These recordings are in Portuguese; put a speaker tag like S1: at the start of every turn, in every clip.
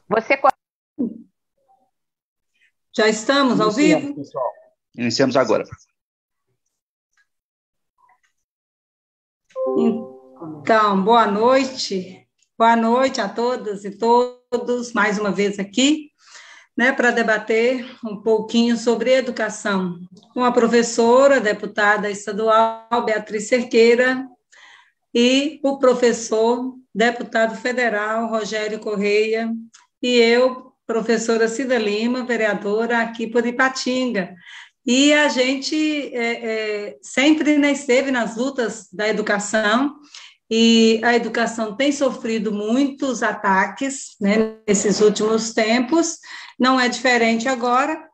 S1: Você
S2: Já estamos ao vivo?
S3: Pessoal. Iniciamos agora.
S2: Então, boa noite. Boa noite a todas e todos, mais uma vez aqui, para debater um pouquinho sobre educação, com a professora, deputada estadual Beatriz Cerqueira, e o professor, deputado federal Rogério Correia, e eu, professora Cida Lima, vereadora aqui por Ipatinga. E a gente sempre esteve nas lutas da educação, e a educação tem sofrido muitos ataques, nesses últimos tempos. Não é diferente agora,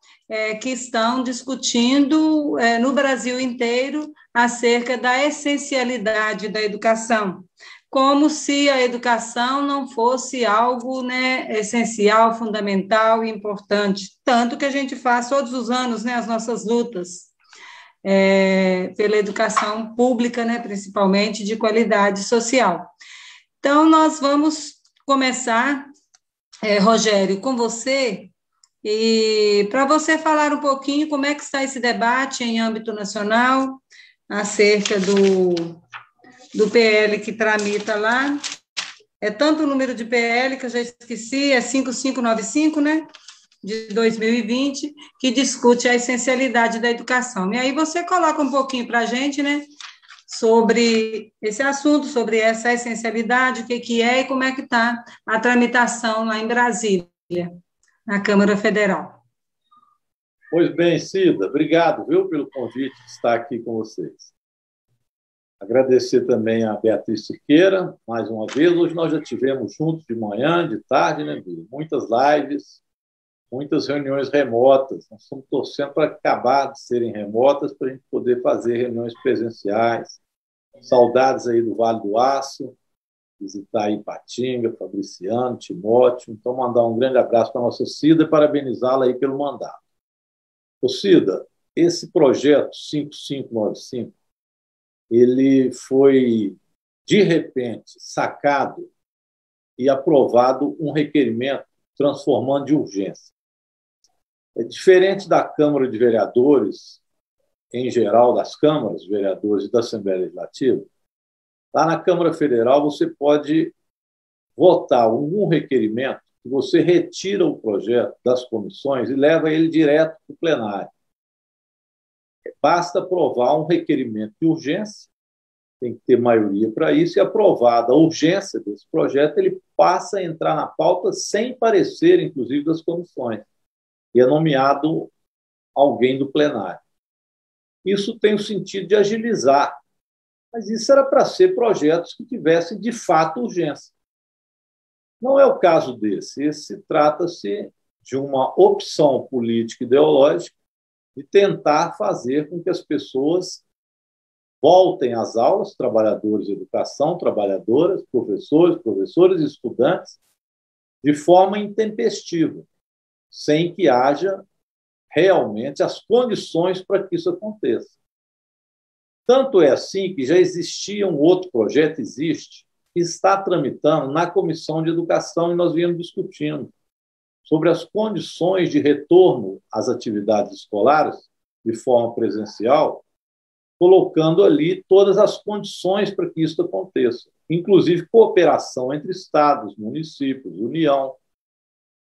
S2: que estão discutindo no Brasil inteiro acerca da essencialidade da educação, como se a educação não fosse algo essencial, fundamental e importante, tanto que a gente faz todos os anos as nossas lutas pela educação pública, principalmente de qualidade social. Então, nós vamos começar, Rogério, com você, e para você falar um pouquinho como é que está esse debate em âmbito nacional, acerca do PL que tramita lá. É tanto o número de PL que eu já esqueci, é 5595, de 2020, que discute a essencialidade da educação. E aí você coloca um pouquinho para a gente, sobre esse assunto, sobre essa essencialidade, o que é e como é que está a tramitação lá em Brasília, na Câmara Federal.
S4: Pois bem, Cida, obrigado, pelo convite de estar aqui com vocês. Agradecer também a Beatriz Cerqueira, mais uma vez. Hoje nós já tivemos juntos de manhã, de tarde, Bia? Muitas lives, muitas reuniões remotas. Nós estamos torcendo para acabar de serem remotas, para a gente poder fazer reuniões presenciais. Saudades aí do Vale do Aço, visitar aí Ipatinga, Fabriciano, Timóteo. Então, mandar um grande abraço para a nossa Cida e parabenizá-la aí pelo mandato. Ô, Cida, esse projeto 5595, ele foi, de repente, sacado e aprovado um requerimento transformando de urgência. É diferente da Câmara de Vereadores, em geral, das câmaras de vereadores e da Assembleia Legislativa. Lá na Câmara Federal, você pode votar algum requerimento que você retira o projeto das comissões e leva ele direto para o plenário. Basta aprovar um requerimento de urgência, tem que ter maioria para isso, e aprovada a urgência desse projeto, ele passa a entrar na pauta sem parecer, inclusive, das comissões, e é nomeado alguém do plenário. Isso tem o sentido de agilizar, mas isso era para ser projetos que tivessem, de fato, urgência. Não é o caso desse. Esse trata-se de uma opção política ideológica de tentar fazer com que as pessoas voltem às aulas, trabalhadores de educação, trabalhadoras, professores e estudantes, de forma intempestiva, sem que haja realmente as condições para que isso aconteça. Tanto é assim que já existia um outro projeto, que está tramitando na Comissão de Educação, e nós viemos discutindo sobre as condições de retorno às atividades escolares de forma presencial, colocando ali todas as condições para que isso aconteça, inclusive cooperação entre estados, municípios, União,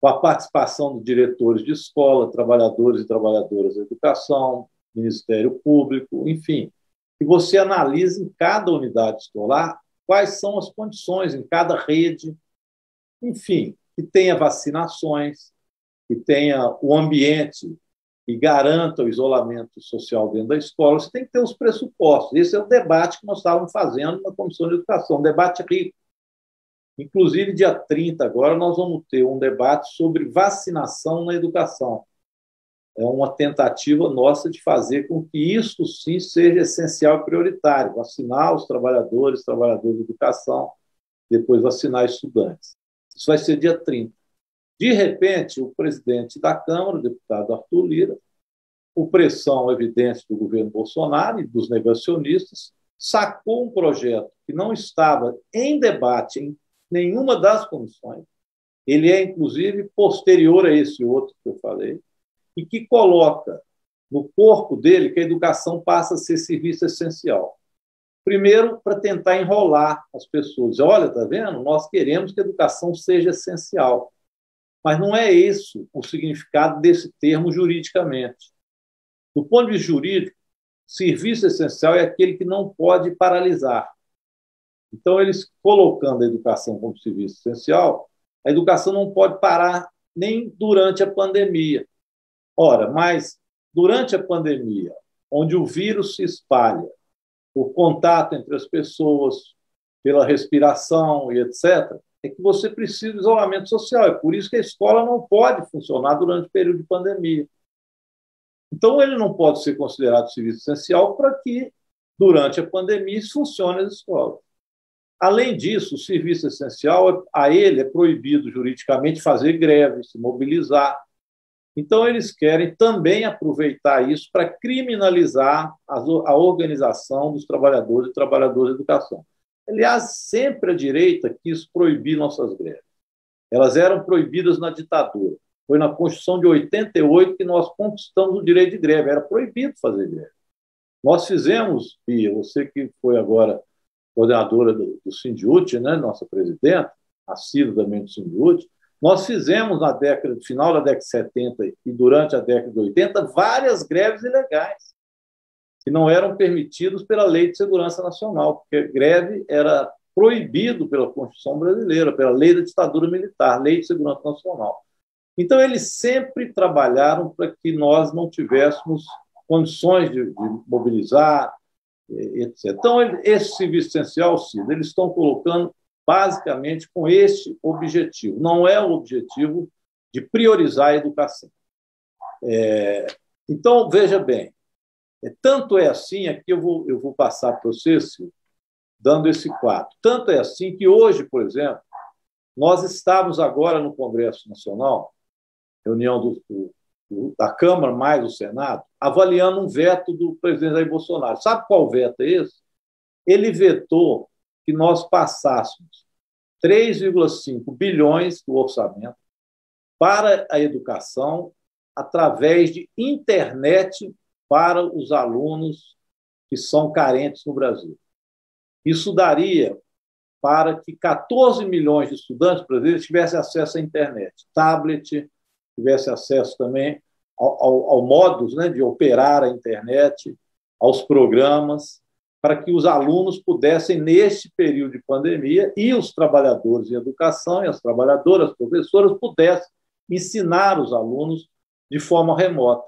S4: com a participação de diretores de escola, trabalhadores e trabalhadoras da educação, Ministério Público, enfim, que você analise em cada unidade escolar quais são as condições em cada rede, enfim, que tenha vacinações, que tenha o ambiente que garanta o isolamento social dentro da escola. Você tem que ter os pressupostos. Esse é o debate que nós estávamos fazendo na Comissão de Educação, um debate rico. Inclusive, dia 30, agora, nós vamos ter um debate sobre vacinação na educação. É uma tentativa nossa de fazer com que isso, sim, seja essencial e prioritário. Vacinar os trabalhadores de educação, depois vacinar estudantes. Isso vai ser dia 30. De repente, o presidente da Câmara, o deputado Arthur Lira, por pressão evidente do governo Bolsonaro e dos negacionistas, sacou um projeto que não estava em debate em nenhuma das comissões, ele é, inclusive, posterior a esse outro que eu falei, e que coloca no corpo dele que a educação passa a ser serviço essencial. Primeiro, para tentar enrolar as pessoas. Olha, está vendo? Nós queremos que a educação seja essencial. Mas não é isso o significado desse termo juridicamente. Do ponto de vista jurídico, serviço essencial é aquele que não pode paralisar. Então, eles colocando a educação como serviço essencial, a educação não pode parar nem durante a pandemia. Ora, mas durante a pandemia, onde o vírus se espalha por contato entre as pessoas, pela respiração e etc., é que você precisa de isolamento social. É por isso que a escola não pode funcionar durante o período de pandemia. Então, ele não pode ser considerado serviço essencial para que, durante a pandemia, funcione as escolas. Além disso, o serviço essencial, a ele é proibido juridicamente fazer greve, se mobilizar. Então, eles querem também aproveitar isso para criminalizar a organização dos trabalhadores e trabalhadoras da educação. Aliás, sempre a direita quis proibir nossas greves. Elas eram proibidas na ditadura. Foi na Constituição de 88 que nós conquistamos o direito de greve. Era proibido fazer greve. Nós fizemos, Bia, você que foi agora coordenadora do Sindiúti, né, nossa presidenta, assiduamente do Sindiúti, nós fizemos final da década de 70 e durante a década de 80 várias greves ilegais que não eram permitidos pela Lei de Segurança Nacional, porque greve era proibido pela Constituição brasileira, pela Lei da Ditadura Militar, Lei de Segurança Nacional. Então, eles sempre trabalharam para que nós não tivéssemos condições de mobilizar, etc. Então, esse serviço essencial, Cida, eles estão colocando basicamente com este objetivo. Não é o objetivo de priorizar a educação. Então, veja bem, tanto é assim, aqui eu vou passar para você, Cida, dando esse quadro. Tanto é assim que hoje, por exemplo, nós estamos agora no Congresso Nacional, reunião da Câmara mais do Senado, avaliando um veto do presidente Jair Bolsonaro. Sabe qual veto é esse? Ele vetou que nós passássemos 3,5 bilhões do orçamento para a educação através de internet para os alunos que são carentes no Brasil. Isso daria para que 14 milhões de estudantes brasileiros tivessem acesso à internet, tablet, tivesse acesso também ao modos, né, de operar a internet, aos programas, para que os alunos pudessem, neste período de pandemia, e os trabalhadores em educação, e as trabalhadoras, as professoras, pudessem ensinar os alunos de forma remota.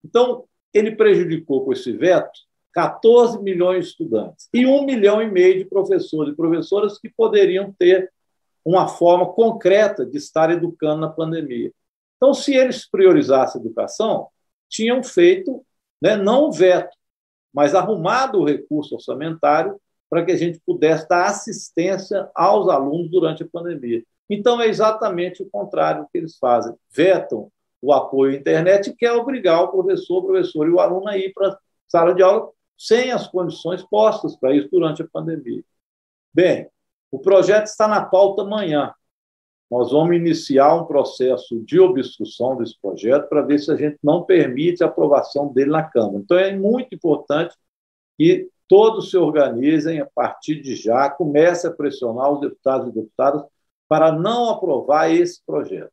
S4: Então, ele prejudicou com esse veto 14 milhões de estudantes e 1,5 milhão de professores e professoras que poderiam ter uma forma concreta de estar educando na pandemia. Então, se eles priorizassem a educação, tinham feito, né, não o veto, mas arrumado o recurso orçamentário para que a gente pudesse dar assistência aos alunos durante a pandemia. Então, é exatamente o contrário que eles fazem. Vetam o apoio à internet e quer obrigar o professor e o aluno a ir para a sala de aula sem as condições postas para isso durante a pandemia. Bem, o projeto está na pauta amanhã. Nós vamos iniciar um processo de obstrução desse projeto para ver se a gente não permite a aprovação dele na Câmara. Então, é muito importante que todos se organizem a partir de já, comece a pressionar os deputados e deputadas para não aprovar esse projeto.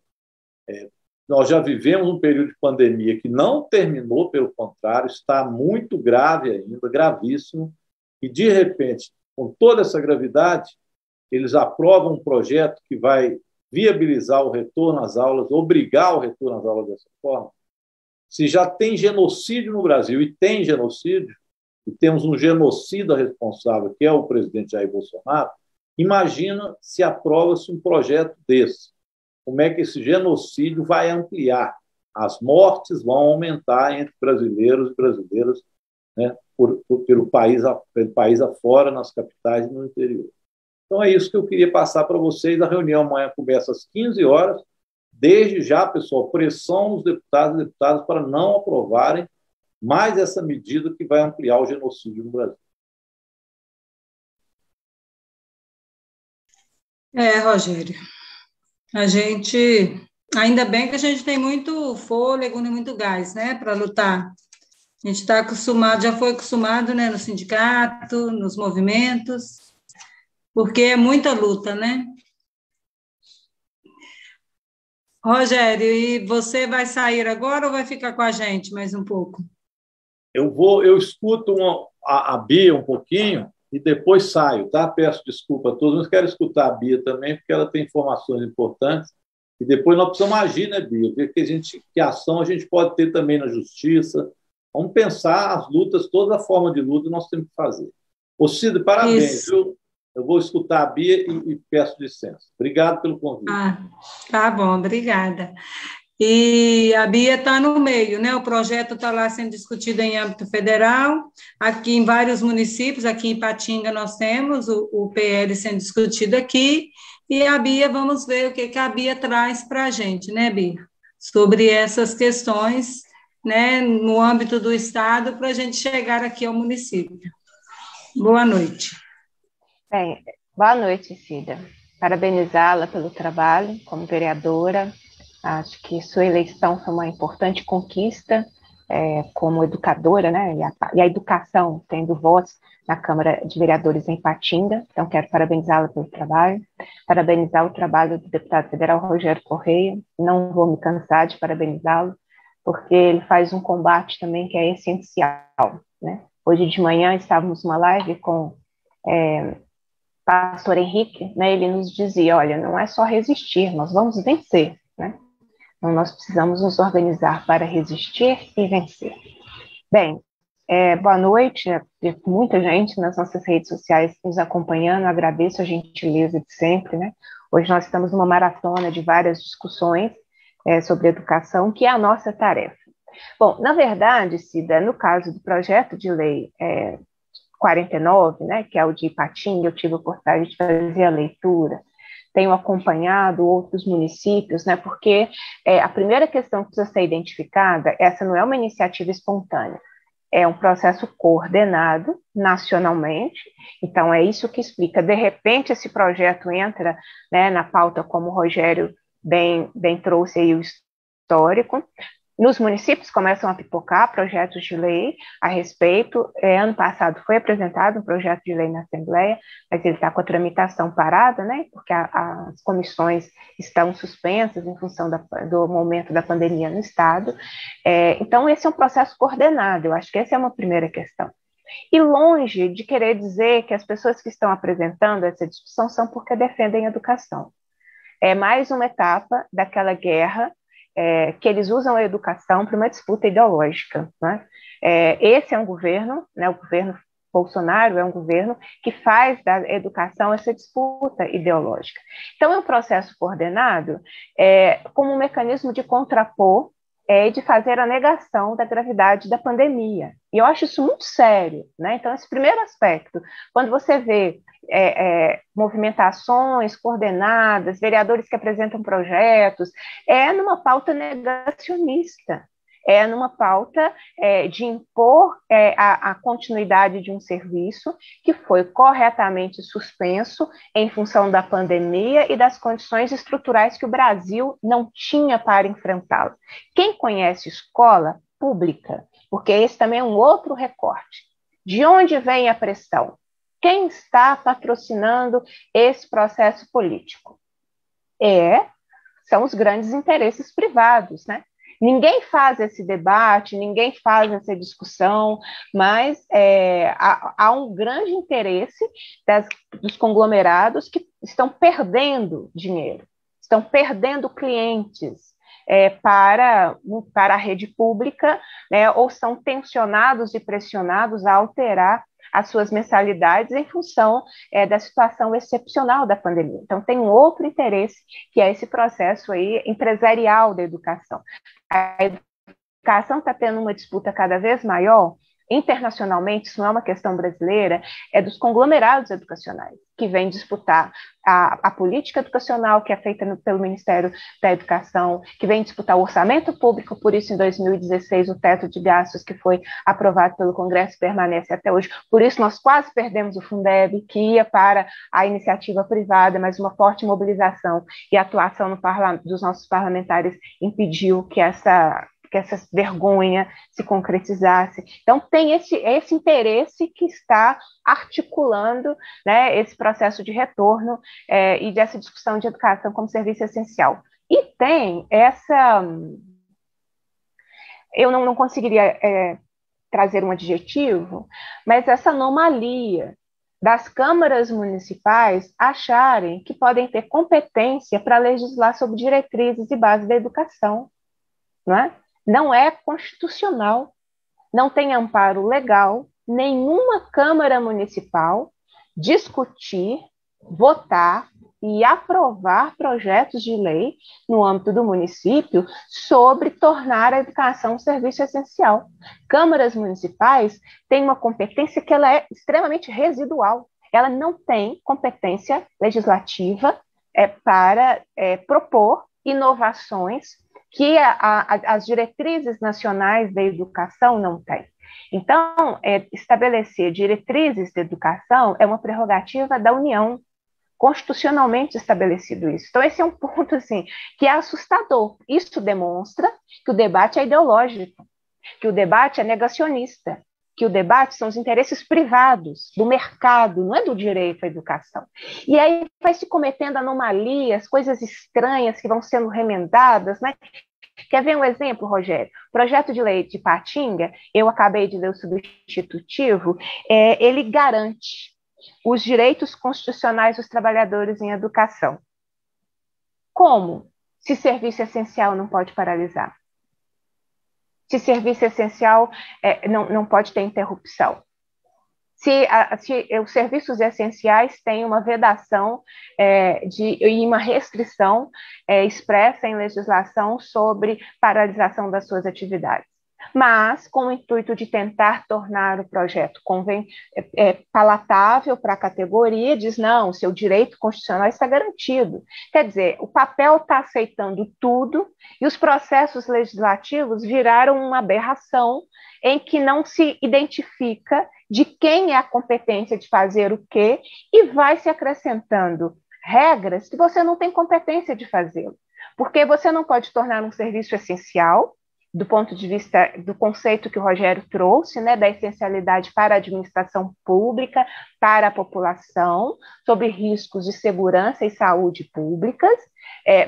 S4: Nós já vivemos um período de pandemia que não terminou, pelo contrário, está muito grave ainda, gravíssimo, e, de repente, com toda essa gravidade, eles aprovam um projeto que vai viabilizar o retorno às aulas, obrigar o retorno às aulas dessa forma. Se já tem genocídio no Brasil, e tem genocídio, e temos um genocida responsável, que é o presidente Jair Bolsonaro, imagina se aprova-se um projeto desse. Como é que esse genocídio vai ampliar? As mortes vão aumentar entre brasileiros e brasileiras, né, pelo país afora, nas capitais e no interior. Então, é isso que eu queria passar para vocês. A reunião amanhã começa às 15 horas. Desde já, pessoal, pressão nos deputados e deputadas para não aprovarem mais essa medida que vai ampliar o genocídio no Brasil.
S2: Rogério, A gente, ainda bem que a gente tem muito fôlego e muito gás, né, para lutar. A gente está acostumado, já foi acostumado, né, no sindicato, nos movimentos, porque é muita luta, né? Rogério, e você vai sair agora ou vai ficar com a gente mais um pouco?
S4: Eu escuto a Bia um pouquinho e depois saio, tá? Peço desculpa a todos, mas quero escutar a Bia também, porque ela tem informações importantes. E depois nós precisamos agir, né, Bia? Ver que ação a gente pode ter também na justiça. Vamos pensar as lutas, toda a forma de luta nós temos que fazer. Ô, Cida, parabéns,
S2: Isso.
S4: viu? Eu vou escutar a Bia e peço licença. Obrigado pelo convite.
S2: Ah, tá bom, obrigada. E a Bia está no meio, né? O projeto está lá sendo discutido em âmbito federal, aqui em vários municípios, aqui em Ipatinga nós temos o PL sendo discutido aqui, e a Bia, vamos ver o que a Bia traz para a gente, né, Bia? Sobre essas questões, né, no âmbito do Estado, para a gente chegar aqui ao município. Boa noite.
S1: Bem, boa noite, Cida. Parabenizá-la pelo trabalho como vereadora. Acho que sua eleição foi uma importante conquista como educadora, né? E a educação tendo voz na Câmara de Vereadores em Ipatinga. Então, quero parabenizá-la pelo trabalho, parabenizar o trabalho do deputado federal Rogério Correia. Não vou me cansar de parabenizá-lo, porque ele faz um combate também que é essencial, né? Hoje de manhã estávamos numa live com pastor Henrique, né, ele nos dizia, olha, não é só resistir, nós vamos vencer, né? Então, nós precisamos nos organizar para resistir e vencer. Bem, boa noite, muita gente nas nossas redes sociais nos acompanhando, agradeço a gentileza de sempre, né? Hoje nós estamos numa maratona de várias discussões sobre educação, que é a nossa tarefa. Bom, na verdade, Cida, no caso do projeto de lei 49, né, que é o de Ipatinga, eu tive a oportunidade de fazer a leitura, tenho acompanhado outros municípios, né, porque a primeira questão que precisa ser identificada, essa não é uma iniciativa espontânea, é um processo coordenado nacionalmente, então é isso que explica, de repente esse projeto entra, né, na pauta como o Rogério bem trouxe aí o histórico. Nos municípios começam a pipocar projetos de lei a respeito. Ano passado foi apresentado um projeto de lei na Assembleia, mas ele está com a tramitação parada, né? Porque as comissões estão suspensas em função do momento da pandemia no Estado. Então, esse é um processo coordenado, eu acho que essa é uma primeira questão. E longe de querer dizer que as pessoas que estão apresentando essa discussão são porque defendem a educação. É mais uma etapa daquela guerra que eles usam a educação para uma disputa ideológica, né? Esse é um governo, né, o governo Bolsonaro é um governo que faz da educação essa disputa ideológica. Então, é um processo coordenado como um mecanismo de contrapor e de fazer a negação da gravidade da pandemia. E eu acho isso muito sério, né? Então, esse primeiro aspecto, quando você vê movimentações coordenadas, vereadores que apresentam projetos, numa pauta negacionista, numa pauta de impor a continuidade de um serviço que foi corretamente suspenso em função da pandemia e das condições estruturais que o Brasil não tinha para enfrentá-lo. Quem conhece escola pública, porque esse também é um outro recorte, de onde vem a pressão? Quem está patrocinando esse processo político? São os grandes interesses privados, né? Ninguém faz esse debate, ninguém faz essa discussão, mas há um grande interesse dos conglomerados que estão perdendo dinheiro, estão perdendo clientes para a rede pública, né, ou são tensionados e pressionados a alterar as suas mensalidades em função da situação excepcional da pandemia. Então, tem um outro interesse, que é esse processo aí empresarial da educação. A educação está tendo uma disputa cada vez maior, internacionalmente, isso não é uma questão brasileira, é dos conglomerados educacionais, que vem disputar a política educacional, que é feita pelo Ministério da Educação, que vem disputar o orçamento público, por isso, em 2016, o teto de gastos que foi aprovado pelo Congresso permanece até hoje. Por isso, nós quase perdemos o Fundeb, que ia para a iniciativa privada, mas uma forte mobilização e atuação dos nossos parlamentares impediu que essa vergonha se concretizasse. Então, tem esse interesse que está articulando, né, esse processo de retorno e dessa discussão de educação como serviço essencial. E tem essa... Eu não conseguiria trazer um adjetivo, mas essa anomalia das câmaras municipais acharem que podem ter competência para legislar sobre diretrizes e bases da educação, não é? Não é constitucional, não tem amparo legal, nenhuma Câmara Municipal discutir, votar e aprovar projetos de lei no âmbito do município sobre tornar a educação um serviço essencial. Câmaras municipais têm uma competência que ela é extremamente residual. Ela não tem competência legislativa para propor inovações que as diretrizes nacionais da educação não têm. Então, estabelecer diretrizes de educação é uma prerrogativa da União, constitucionalmente estabelecido isso. Então, esse é um ponto assim, que é assustador. Isso demonstra que o debate é ideológico, que o debate é negacionista, que o debate são os interesses privados, do mercado, não é do direito à educação. E aí vai se cometendo anomalias, coisas estranhas que vão sendo remendadas, né? Quer ver um exemplo, Rogério? Projeto de lei de Patinga, eu acabei de ler o substitutivo, ele garante os direitos constitucionais dos trabalhadores em educação. Como? Se serviço essencial não pode paralisar. Se serviço essencial não pode ter interrupção. Se os serviços essenciais têm uma vedação e uma restrição expressa em legislação sobre paralisação das suas atividades. Mas, com o intuito de tentar tornar o projeto palatável para a categoria, diz, não, o seu direito constitucional está garantido. Quer dizer, o papel está aceitando tudo e os processos legislativos viraram uma aberração em que não se identifica de quem é a competência de fazer o quê e vai se acrescentando regras que você não tem competência de fazê-lo. Porque você não pode tornar um serviço essencial, do ponto de vista do conceito que o Rogério trouxe, né, da essencialidade para a administração pública, para a população, sobre riscos de segurança e saúde públicas.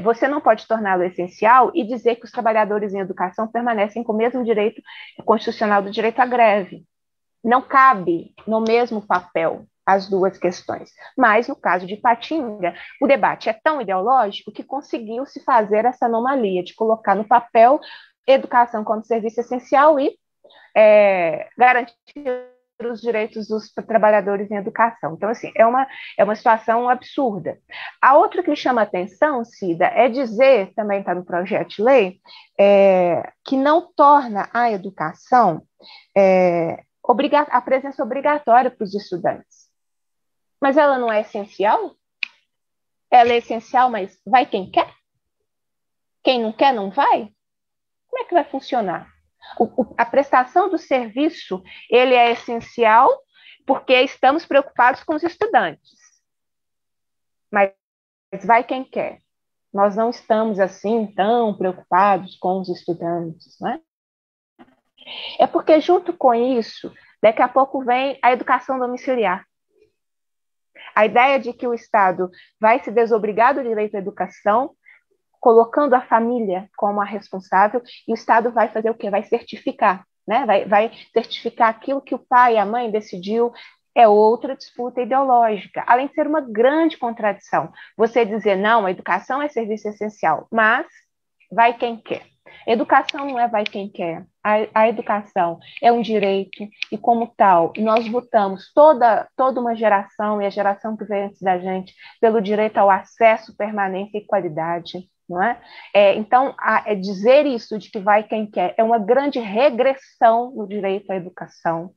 S1: Você não pode torná-lo essencial e dizer que os trabalhadores em educação permanecem com o mesmo direito constitucional do direito à greve. Não cabe no mesmo papel as duas questões. Mas, no caso de Patinga, o debate é tão ideológico que conseguiu-se fazer essa anomalia de colocar no papel educação como serviço essencial e garantir os direitos dos trabalhadores em educação. Então, assim, é uma situação absurda. A outra que me chama a atenção, Cida, é dizer, também está no projeto de lei, que não torna a educação a presença obrigatória para os estudantes. Mas ela não é essencial? Ela é essencial, mas vai quem quer? Quem não quer, não vai? Como é que vai funcionar? A prestação do serviço, ele é essencial porque estamos preocupados com os estudantes. Mas vai quem quer. Nós não estamos, assim, tão preocupados com os estudantes, né? É porque, junto com isso, daqui a pouco vem a educação domiciliar. A ideia de que o Estado vai se desobrigar do direito à educação, colocando a família como a responsável, e o Estado vai fazer o quê? Vai certificar, né? Vai certificar aquilo que o pai e a mãe decidiu. É outra disputa ideológica, além de ser uma grande contradição. Você dizer, não, a educação é serviço essencial, mas vai quem quer. Educação não é vai quem quer. A educação é um direito e, como tal, nós lutamos toda uma geração e a geração que vem antes da gente pelo direito ao acesso, permanência e qualidade, não é? Então, dizer isso de que vai quem quer é uma grande regressão no direito à educação.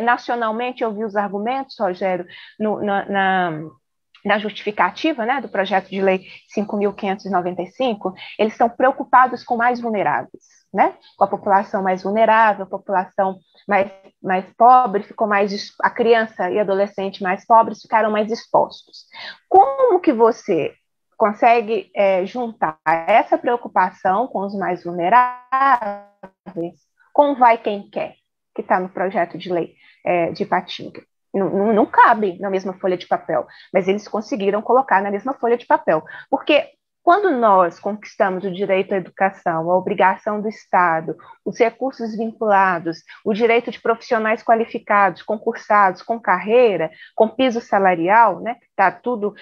S1: Nacionalmente, eu vi os argumentos, Rogério, na justificativa, né, do projeto de lei 5.595, eles estão preocupados com mais vulneráveis, né, com a população mais vulnerável, a população mais pobre, a criança e adolescente mais pobres ficaram mais expostos. Como que você consegue juntar essa preocupação com os mais vulneráveis com o vai quem quer, que está no projeto de lei de Ipatinga? Não cabe na mesma folha de papel, mas eles conseguiram colocar na mesma folha de papel, porque quando nós conquistamos o direito à educação, a obrigação do Estado, os recursos vinculados, o direito de profissionais qualificados, concursados, com carreira, com piso salarial, né, tá tudo,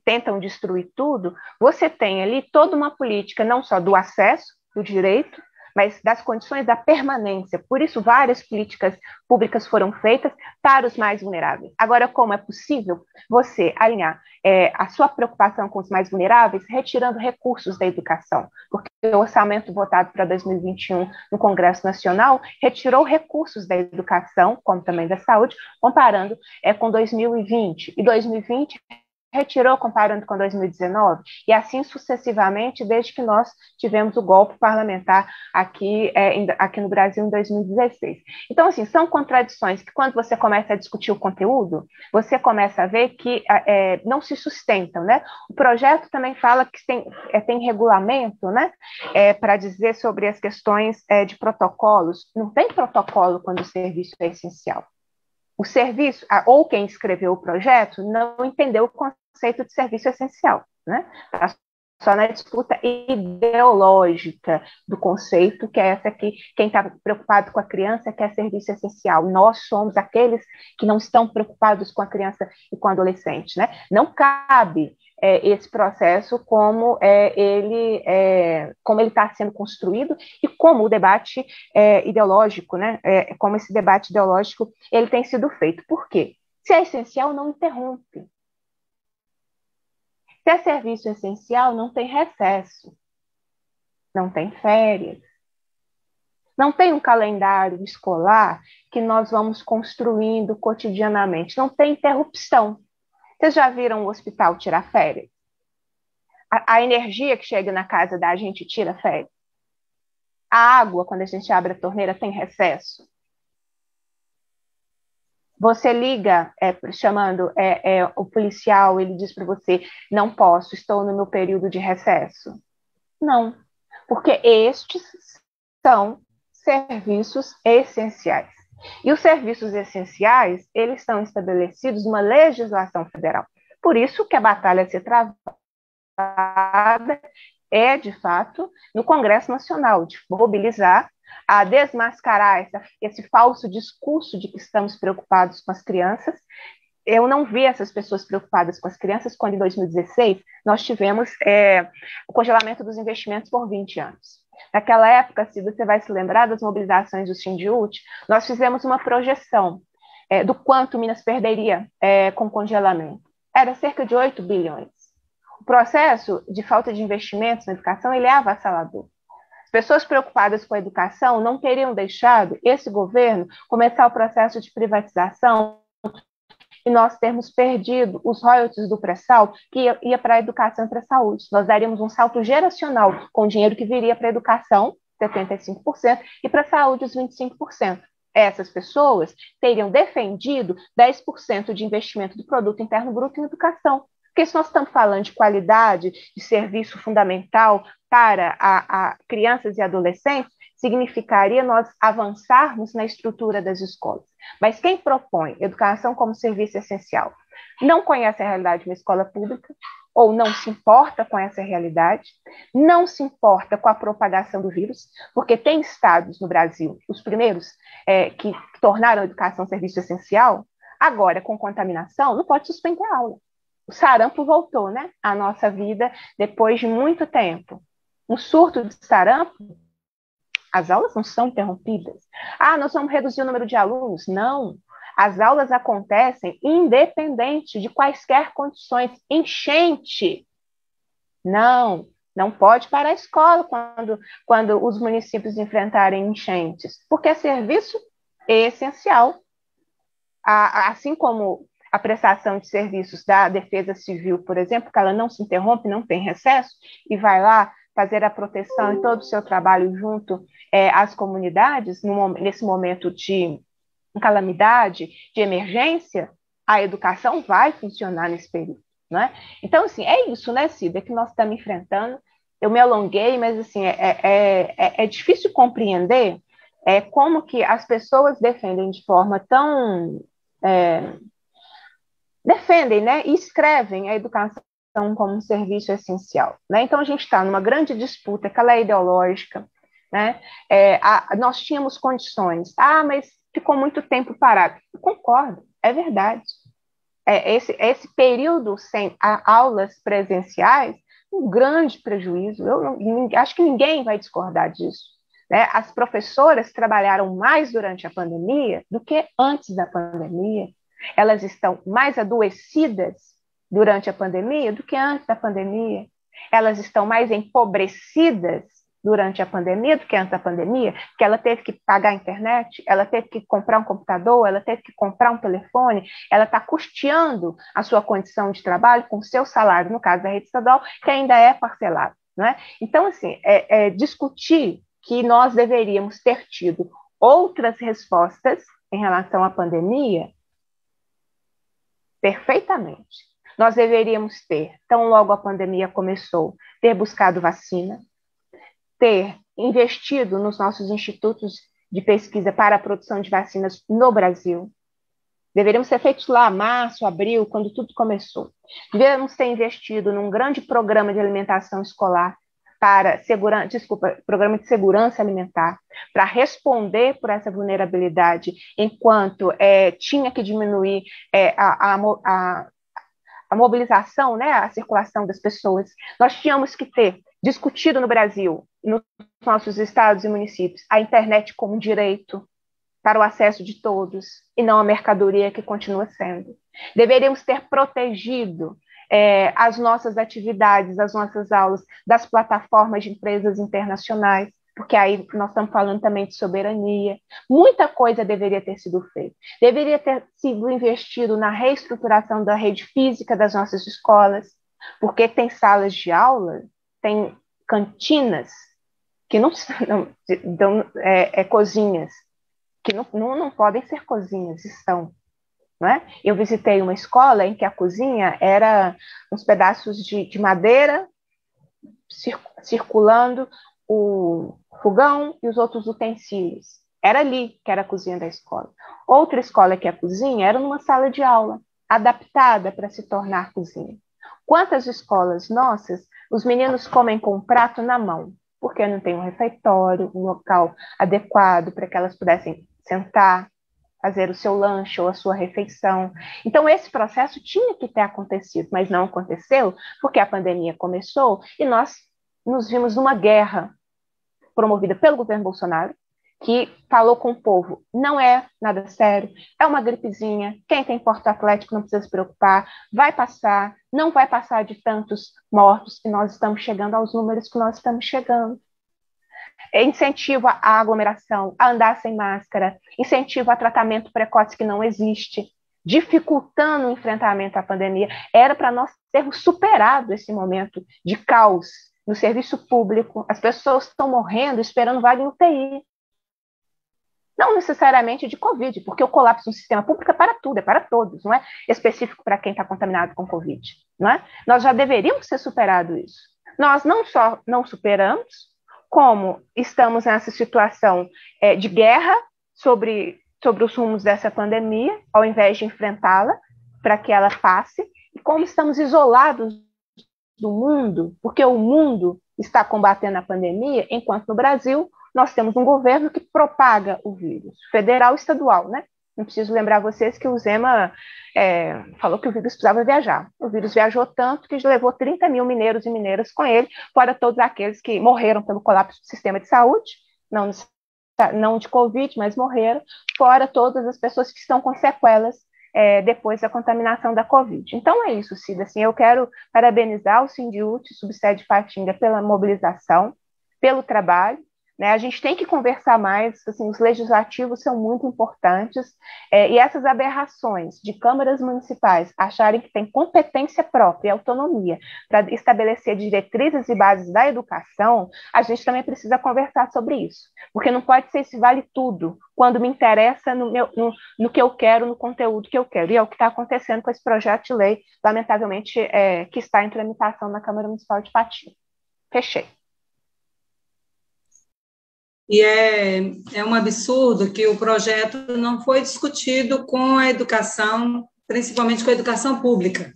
S1: tentam destruir tudo, você tem ali toda uma política não só do acesso, do direito, mas das condições da permanência. Por isso, várias políticas públicas foram feitas para os mais vulneráveis. Agora, como é possível você alinhar a sua preocupação com os mais vulneráveis retirando recursos da educação? Porque o orçamento votado para 2021 no Congresso Nacional retirou recursos da educação, como também da saúde, comparando com 2020. E 2020 retirou comparando com 2019, e assim sucessivamente, desde que nós tivemos o golpe parlamentar aqui no Brasil em 2016. Então, assim, são contradições que quando você começa a discutir o conteúdo, você começa a ver que não se sustentam, né? O projeto também fala que tem regulamento, né, para dizer sobre as questões de protocolos. Não tem protocolo quando o serviço é essencial. O serviço, ou quem escreveu o projeto, não entendeu o conceito de serviço essencial, né? Tá só na disputa ideológica do conceito, que é essa aqui, quem está preocupado com a criança quer serviço essencial. Nós somos aqueles que não estão preocupados com a criança e com o adolescente, né? Não cabe esse processo como ele está sendo construído e como o debate ideológico, né? Como esse debate ideológico ele tem sido feito. Por quê? Se é essencial, não interrompe. Se é serviço essencial, não tem recesso, não tem férias, não tem um calendário escolar que nós vamos construindo cotidianamente, não tem interrupção. Vocês já viram o hospital tirar férias? A energia que chega na casa da gente tira férias? A água, quando a gente abre a torneira, tem recesso? Você liga chamando o policial, ele diz para você, não posso, estou no meu período de recesso. Não, porque estes são serviços essenciais. E os serviços essenciais, eles estão estabelecidos numa legislação federal. Por isso que a batalha a ser travada de fato, no Congresso Nacional, de mobilizar a desmascarar esse falso discurso de que estamos preocupados com as crianças. Eu não vi essas pessoas preocupadas com as crianças quando, em 2016, nós tivemos o congelamento dos investimentos por 20 anos. Naquela época, se você vai se lembrar das mobilizações do Sindiúti, nós fizemos uma projeção do quanto Minas perderia com o congelamento. Era cerca de 8 bilhões. O processo de falta de investimentos na educação ele é avassalador. As pessoas preocupadas com a educação não teriam deixado esse governo começar o processo de privatização e nós termos perdido os royalties do pré-sal que ia para a educação e para a saúde. Nós daríamos um salto geracional com o dinheiro que viria para a educação, 75%, e para a saúde, os 25%. Essas pessoas teriam defendido 10% de investimento do produto interno bruto em educação. Porque se nós estamos falando de qualidade, de serviço fundamental para a crianças e adolescentes, significaria nós avançarmos na estrutura das escolas. Mas quem propõe educação como serviço essencial não conhece a realidade de uma escola pública, ou não se importa com essa realidade, não se importa com a propagação do vírus, porque tem estados no Brasil, os primeiros que tornaram a educação serviço essencial, agora com contaminação, não pode suspender a aula. O sarampo voltou, né, à nossa vida depois de muito tempo. Um surto de sarampo As aulas não são interrompidas. Ah, nós vamos reduzir o número de alunos? Não. As aulas acontecem independente de quaisquer condições. Enchente. Não, não pode parar a escola quando os municípios enfrentarem enchentes, porque é serviço essencial. Assim como a prestação de serviços da Defesa Civil, por exemplo, que ela não se interrompe, não tem recesso, e vai lá fazer a proteção e todo o seu trabalho junto às comunidades, nesse momento de calamidade, de emergência, a educação vai funcionar nesse período. Né? Então, assim, é isso, né, Cida, que nós estamos enfrentando. Eu me alonguei, mas assim, é difícil compreender como que as pessoas defendem de forma tão... defendem, né, e escrevem a educação como um serviço essencial. Né? Então, a gente está numa grande disputa, que ela é ideológica. Né? Nós tínhamos condições. Ah, mas ficou muito tempo parado. Eu concordo, é verdade. Esse período sem aulas presenciais, um grande prejuízo. Acho que ninguém vai discordar disso. Né? As professoras trabalharam mais durante a pandemia do que antes da pandemia. Elas estão mais adoecidas durante a pandemia do que antes da pandemia. Elas estão mais empobrecidas durante a pandemia do que antes da pandemia, porque ela teve que pagar a internet, ela teve que comprar um computador, ela teve que comprar um telefone, ela está custeando a sua condição de trabalho com o seu salário, no caso da rede estadual, que ainda é parcelado. Né? Então, assim, discutir que nós deveríamos ter tido outras respostas em relação à pandemia, perfeitamente. Nós deveríamos ter, tão logo a pandemia começou, ter buscado vacina, ter investido nos nossos institutos de pesquisa para a produção de vacinas no Brasil. Deveríamos ter feito lá março, abril, quando tudo começou. Deveríamos ter investido num grande programa de alimentação escolar programa de segurança alimentar, para responder por essa vulnerabilidade, enquanto tinha que diminuir a mobilização, né, a circulação das pessoas. Nós tínhamos que ter discutido no Brasil, nos nossos estados e municípios, a internet como um direito para o acesso de todos, e não a mercadoria que continua sendo. Deveríamos ter protegido as nossas atividades, as nossas aulas, das plataformas de empresas internacionais, porque aí nós estamos falando também de soberania. Muita coisa deveria ter sido feita. Deveria ter sido investido na reestruturação da rede física das nossas escolas, porque tem salas de aula, tem cantinas, que não cozinhas, que não podem ser cozinhas, estão. Não é? Eu visitei uma escola em que a cozinha era uns pedaços de madeira circulando o fogão e os outros utensílios. Era ali que era a cozinha da escola. Outra escola que a cozinha era numa sala de aula, adaptada para se tornar cozinha. Quantas escolas nossas, os meninos comem com um prato na mão, porque não tem um refeitório, um local adequado para que elas pudessem sentar, fazer o seu lanche ou a sua refeição. Então, esse processo tinha que ter acontecido, mas não aconteceu, porque a pandemia começou e nós nos vimos numa guerra promovida pelo governo Bolsonaro, que falou com o povo, não é nada sério, é uma gripezinha, quem tem Porto Atlético não precisa se preocupar, vai passar, não vai passar de tantos mortos, e nós estamos chegando aos números que nós estamos chegando. Incentivo à aglomeração, a andar sem máscara, incentivo a tratamento precoce que não existe, dificultando o enfrentamento à pandemia. Era para nós termos superado esse momento de caos no serviço público. As pessoas estão morrendo esperando vaga em UTI. Não necessariamente de Covid, porque o colapso no sistema público é para tudo, é para todos, não é específico para quem está contaminado com Covid. Não é? Nós já deveríamos ter superado isso. Nós não só não superamos, como estamos nessa situação de guerra sobre os rumos dessa pandemia, ao invés de enfrentá-la para que ela passe, e como estamos isolados do mundo, porque o mundo está combatendo a pandemia, enquanto no Brasil nós temos um governo que propaga o vírus, federal e estadual, né? Não preciso lembrar vocês que o Zema falou que o vírus precisava viajar. O vírus viajou tanto que levou 30 mil mineiros e mineiras com ele, fora todos aqueles que morreram pelo colapso do sistema de saúde, não de Covid, mas morreram, fora todas as pessoas que estão com sequelas depois da contaminação da Covid. Então é isso, Cida. Assim, eu quero parabenizar o Sindiúti, subsede Patinga, pela mobilização, pelo trabalho, né? A gente tem que conversar mais, assim, os legislativos são muito importantes, e essas aberrações de câmaras municipais acharem que tem competência própria e autonomia para estabelecer diretrizes e bases da educação, a gente também precisa conversar sobre isso, porque não pode ser esse vale tudo, quando me interessa no que eu quero, no conteúdo que eu quero, e é o que está acontecendo com esse projeto de lei, lamentavelmente, que está em tramitação na Câmara Municipal de Patinga. Fechei.
S2: E é um absurdo que o projeto não foi discutido com a educação, principalmente com a educação pública.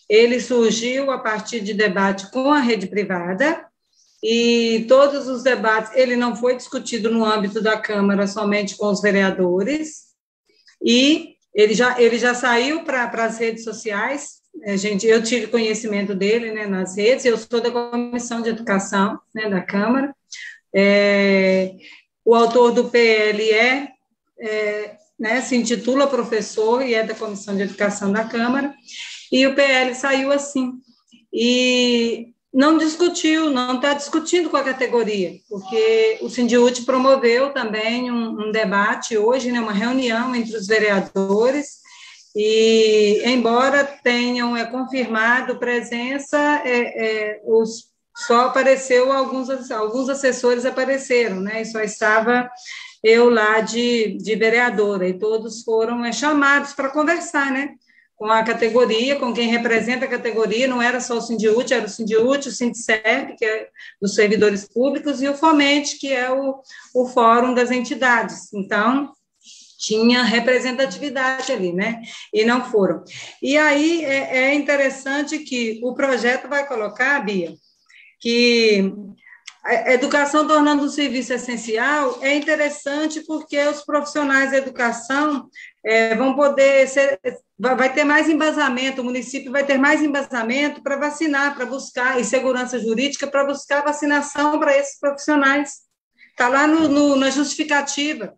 S2: Ele surgiu a partir de debate com a rede privada, e todos os debates, ele não foi discutido no âmbito da Câmara somente com os vereadores, e ele já saiu para as redes sociais. Eu tive conhecimento dele, né, nas redes, eu sou da Comissão de Educação, né, da Câmara. O autor do PL né, se intitula professor e é da Comissão de Educação da Câmara, e o PL saiu assim, e não discutiu, não está discutindo com a categoria, porque o Sindiúti promoveu também um debate hoje, né, uma reunião entre os vereadores, e embora tenham confirmado presença, só apareceu alguns assessores apareceram, né? E só estava eu lá de vereadora, e todos foram chamados para conversar, né? Com a categoria, com quem representa a categoria, não era só o Sindiúti, era o Sindiúti, o Sindserv, que é dos servidores públicos, e o Fomente, que é o Fórum das Entidades. Então, tinha representatividade ali, né? E não foram. E aí é interessante que o projeto vai colocar, Bia, que a educação tornando um serviço essencial é interessante porque os profissionais da educação vão poder vai ter mais embasamento, o município vai ter mais embasamento para vacinar, para buscar, e segurança jurídica para buscar vacinação para esses profissionais. Está lá na justificativa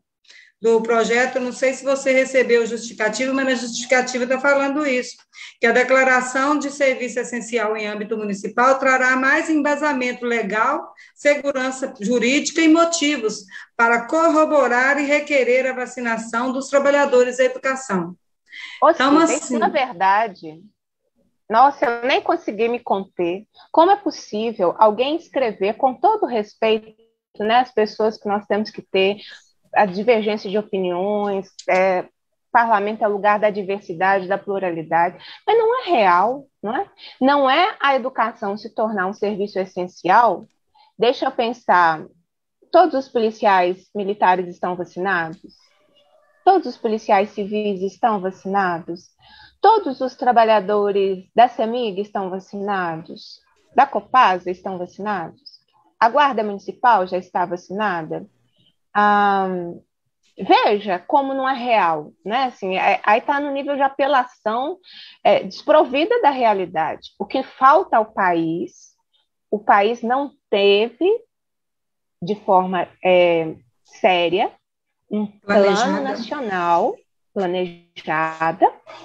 S2: do projeto, não sei se você recebeu o justificativo, mas na justificativa está falando isso, que a declaração de serviço essencial em âmbito municipal trará mais embasamento legal, segurança jurídica e motivos para corroborar e requerer a vacinação dos trabalhadores da educação.
S1: Então, assim, na verdade, nossa, eu nem consegui me conter. Como é possível alguém escrever, com todo respeito, né, as pessoas que nós temos que ter, a divergência de opiniões, parlamento é lugar da diversidade, da pluralidade, mas não é real, não é? Não é a educação se tornar um serviço essencial. Deixa eu pensar, todos os policiais militares estão vacinados? Todos os policiais civis estão vacinados? Todos os trabalhadores da CEMIG estão vacinados? Da Copasa estão vacinados? A Guarda Municipal já está vacinada? Veja como não é real, né? Assim, aí está no nível de apelação desprovida da realidade. O que falta ao país, o país não teve, de forma séria, um plano nacional,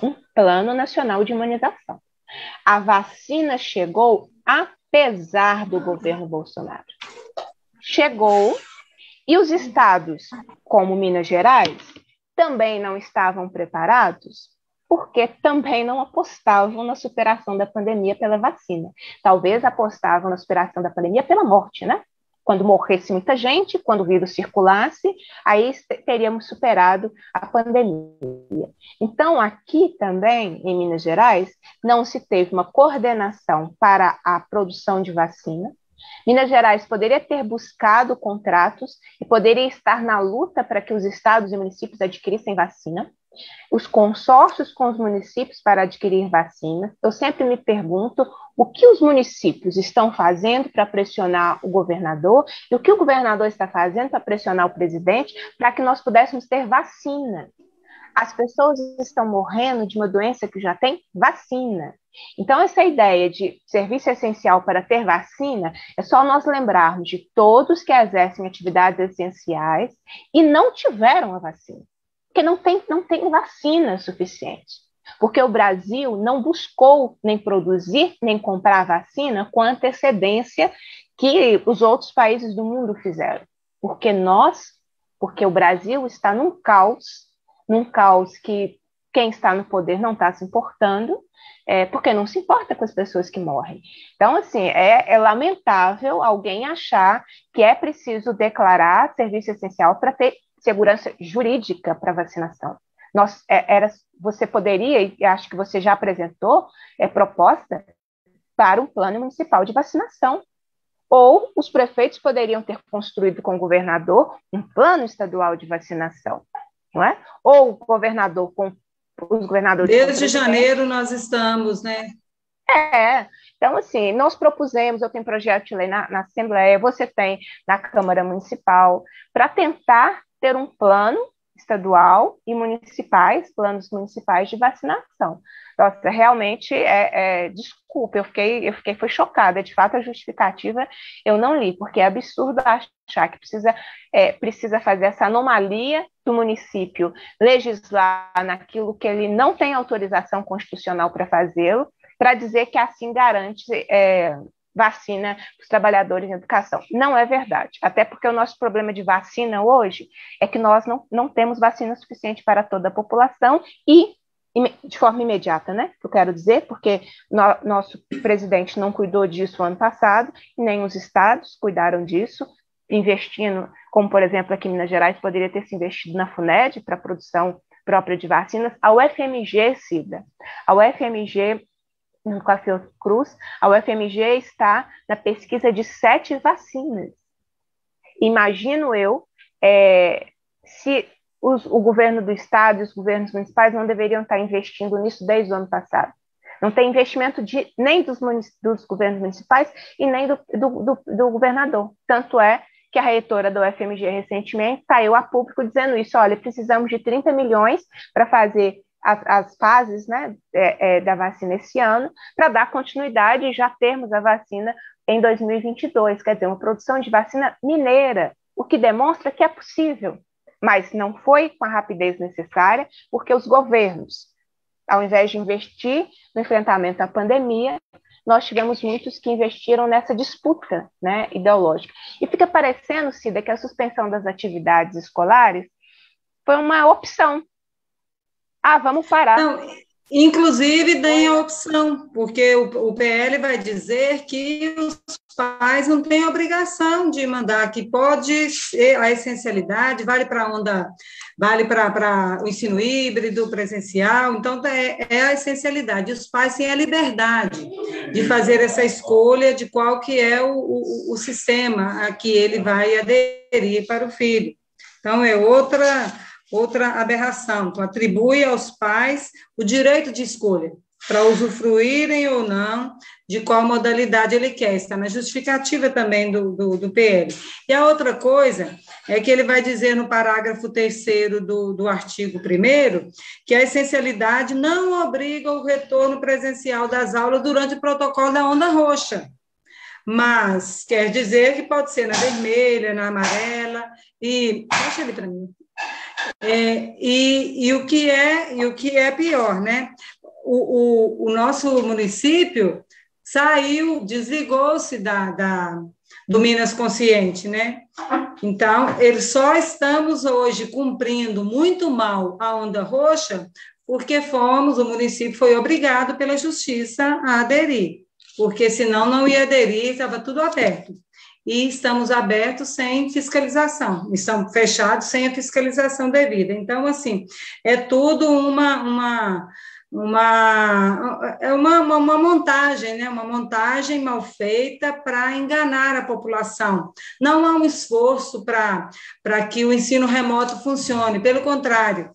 S1: um plano nacional de imunização. A vacina chegou apesar do governo Bolsonaro. Chegou. E os estados, como Minas Gerais, também não estavam preparados, porque também não apostavam na superação da pandemia pela vacina. Talvez apostavam na superação da pandemia pela morte, né? Quando morresse muita gente, quando o vírus circulasse, aí teríamos superado a pandemia. Então, aqui também, em Minas Gerais, não se teve uma coordenação para a produção de vacina. Minas Gerais poderia ter buscado contratos e poderia estar na luta para que os estados e municípios adquirissem vacina. Os consórcios com os municípios para adquirir vacina. Eu sempre me pergunto o que os municípios estão fazendo para pressionar o governador e o que o governador está fazendo para pressionar o presidente para que nós pudéssemos ter vacina. As pessoas estão morrendo de uma doença que já tem vacina. Então, essa ideia de serviço essencial para ter vacina é só nós lembrarmos de todos que exercem atividades essenciais e não tiveram a vacina, porque não tem vacina suficiente. Porque o Brasil não buscou nem produzir, nem comprar vacina com a antecedência que os outros países do mundo fizeram. Porque o Brasil está num caos que quem está no poder não está se importando, porque não se importa com as pessoas que morrem. Então, assim, é lamentável alguém achar que é preciso declarar serviço essencial para ter segurança jurídica para vacinação. Você poderia, e acho que você já apresentou, proposta para um plano municipal de vacinação. Ou os prefeitos poderiam ter construído com o governador um plano estadual de vacinação, não é? Ou o governador com os governadores.
S2: Desde janeiro nós estamos, né?
S1: Então, assim, nós propusemos, eu tenho projeto de lei na Assembleia, você tem na Câmara Municipal, para tentar ter um plano estadual e planos municipais de vacinação. Nossa, realmente, desculpa, foi chocada, de fato a justificativa eu não li, porque é absurdo achar que precisa fazer essa anomalia do município legislar naquilo que ele não tem autorização constitucional para fazê-lo, para dizer que assim garante vacina para os trabalhadores em educação. Não é verdade, até porque o nosso problema de vacina hoje é que nós não temos vacina suficiente para toda a população e de forma imediata, né? Eu quero dizer, porque nosso presidente não cuidou disso ano passado, e nem os estados cuidaram disso, investindo, como, por exemplo, aqui em Minas Gerais, poderia ter se investido na FUNED para a produção própria de vacinas. A UFMG, Cida, no Café Cruz, a UFMG está na pesquisa de 7 vacinas. Imagino eu se o governo do estado e os governos municipais não deveriam estar investindo nisso desde o ano passado. Não tem investimento nem dos governos municipais e nem do governador. Tanto é que a reitora da UFMG recentemente saiu a público dizendo isso: olha, precisamos de 30 milhões para fazer as fases, né, da vacina esse ano, para dar continuidade e já termos a vacina em 2022, quer dizer, uma produção de vacina mineira, o que demonstra que é possível, mas não foi com a rapidez necessária, porque os governos, ao invés de investir no enfrentamento à pandemia, nós tivemos muitos que investiram nessa disputa, né, ideológica. E fica parecendo, Cida, que a suspensão das atividades escolares foi uma opção. Vamos parar.
S2: Não, inclusive, tem a opção, porque o PL vai dizer que os pais não têm obrigação de mandar, que pode ser a essencialidade, vale para o ensino híbrido, presencial, então é a essencialidade. Os pais têm a liberdade de fazer essa escolha de qual que é o sistema a que ele vai aderir para o filho. Então, é outra aberração. Então, atribui aos pais o direito de escolha para usufruírem ou não de qual modalidade ele quer. Está na justificativa também do PL. E a outra coisa é que ele vai dizer no parágrafo 3º do artigo 1º que a essencialidade não obriga o retorno presencial das aulas durante o protocolo da onda roxa. Mas quer dizer que pode ser na vermelha, na amarela, e... Deixa ele para mim. E o que é pior, né? O nosso município desligou-se do Minas Consciente, né? Então, só estamos hoje cumprindo muito mal a onda roxa porque o município foi obrigado pela justiça a aderir, porque senão não ia aderir, estava tudo aberto. E estamos abertos sem fiscalização, estamos fechados sem a fiscalização devida. Então, assim, é tudo uma montagem, né? Uma montagem mal feita para enganar a população. Não há um esforço para que o ensino remoto funcione, pelo contrário.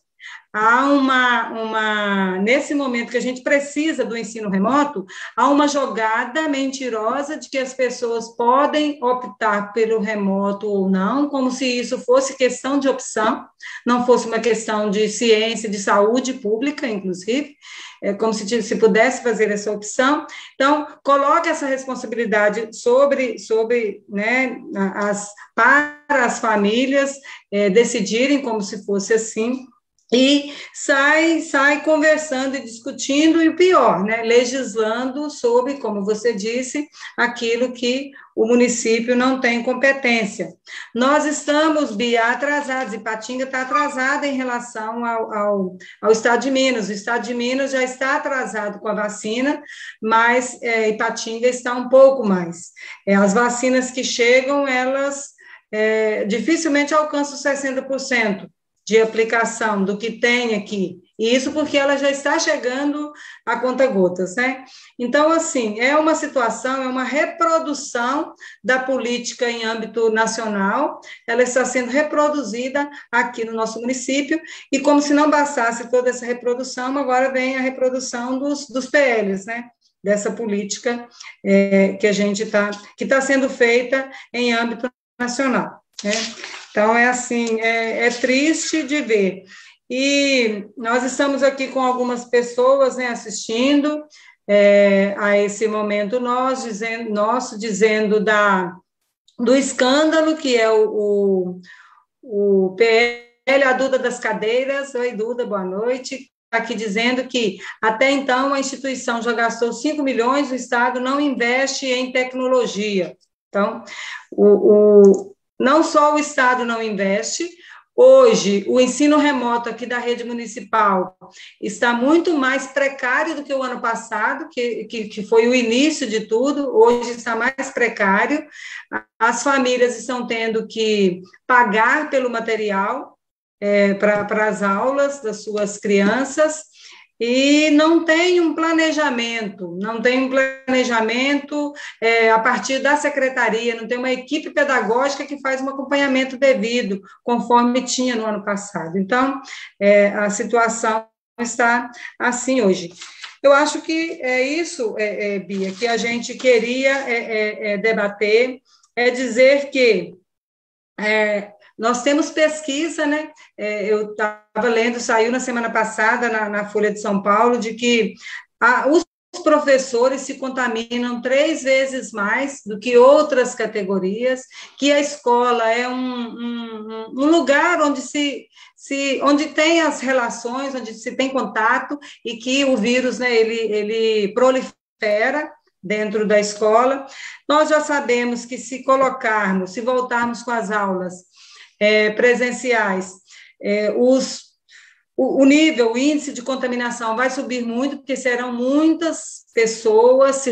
S2: nesse momento que a gente precisa do ensino remoto, há uma jogada mentirosa de que as pessoas podem optar pelo remoto ou não, como se isso fosse questão de opção, não fosse uma questão de ciência, de saúde pública, inclusive, como se pudesse fazer essa opção. Então, coloca essa responsabilidade sobre né, para as famílias decidirem como se fosse assim, e sai conversando e discutindo, e o pior, né, legislando sobre, como você disse, aquilo que o município não tem competência. Nós estamos, Bia, atrasados, Ipatinga está atrasada em relação ao Estado de Minas. O Estado de Minas já está atrasado com a vacina, mas Ipatinga está um pouco mais. As vacinas que chegam, elas dificilmente alcançam 60% de aplicação do que tem aqui, e isso porque ela já está chegando a conta-gotas, né? Então, assim, é uma situação, é uma reprodução da política em âmbito nacional, ela está sendo reproduzida aqui no nosso município, e como se não bastasse toda essa reprodução, agora vem a reprodução dos PLs, né? Dessa política que a gente que está sendo feita em âmbito nacional, né? Então, assim, é triste de ver. E nós estamos aqui com algumas pessoas, né, assistindo a esse momento nosso, dizendo do escândalo que é o PL, a Duda das Cadeiras. Oi, Duda, boa noite. Aqui dizendo que, até então, a instituição já gastou 5 milhões, o Estado não investe em tecnologia. Então, não só o Estado não investe, hoje o ensino remoto aqui da rede municipal está muito mais precário do que o ano passado, que foi o início de tudo, hoje está mais precário, as famílias estão tendo que pagar pelo material para as aulas das suas crianças, e não tem um planejamento a partir da secretaria, não tem uma equipe pedagógica que faz um acompanhamento devido, conforme tinha no ano passado. Então, a situação está assim hoje. Eu acho que é isso, Bia, que a gente queria debater, dizer que nós temos pesquisa, né? Eu estava lendo, saiu na semana passada na Folha de São Paulo, de que os professores se contaminam 3 vezes mais do que outras categorias, que a escola é um lugar onde onde tem as relações, onde se tem contato, e que o vírus, né, ele prolifera dentro da escola. Nós já sabemos que se voltarmos com as aulas presenciais, o índice de contaminação vai subir muito, porque serão muitas pessoas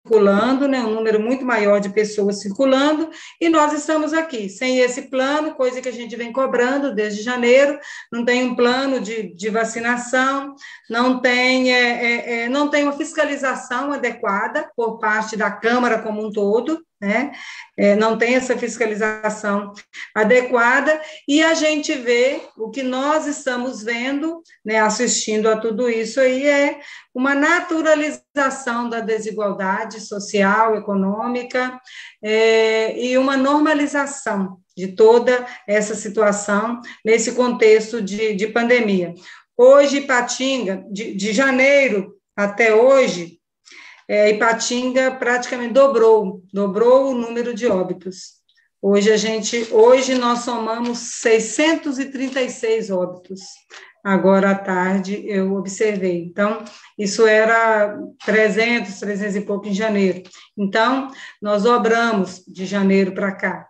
S2: circulando, né, um número muito maior de pessoas circulando, e nós estamos aqui, sem esse plano, coisa que a gente vem cobrando desde janeiro, não tem um plano de vacinação, não tem uma fiscalização adequada por parte da Câmara como um todo, né? Não tem essa fiscalização adequada, e a gente vê, o que nós estamos vendo, né, assistindo a tudo isso aí, é uma naturalização da desigualdade social, econômica, e uma normalização de toda essa situação nesse contexto de pandemia. Hoje, Ipatinga, de janeiro até hoje, Ipatinga praticamente dobrou o número de óbitos. Hoje nós somamos 636 óbitos. Agora à tarde eu observei. Então, isso era 300 e pouco em janeiro. Então, nós dobramos de janeiro para cá.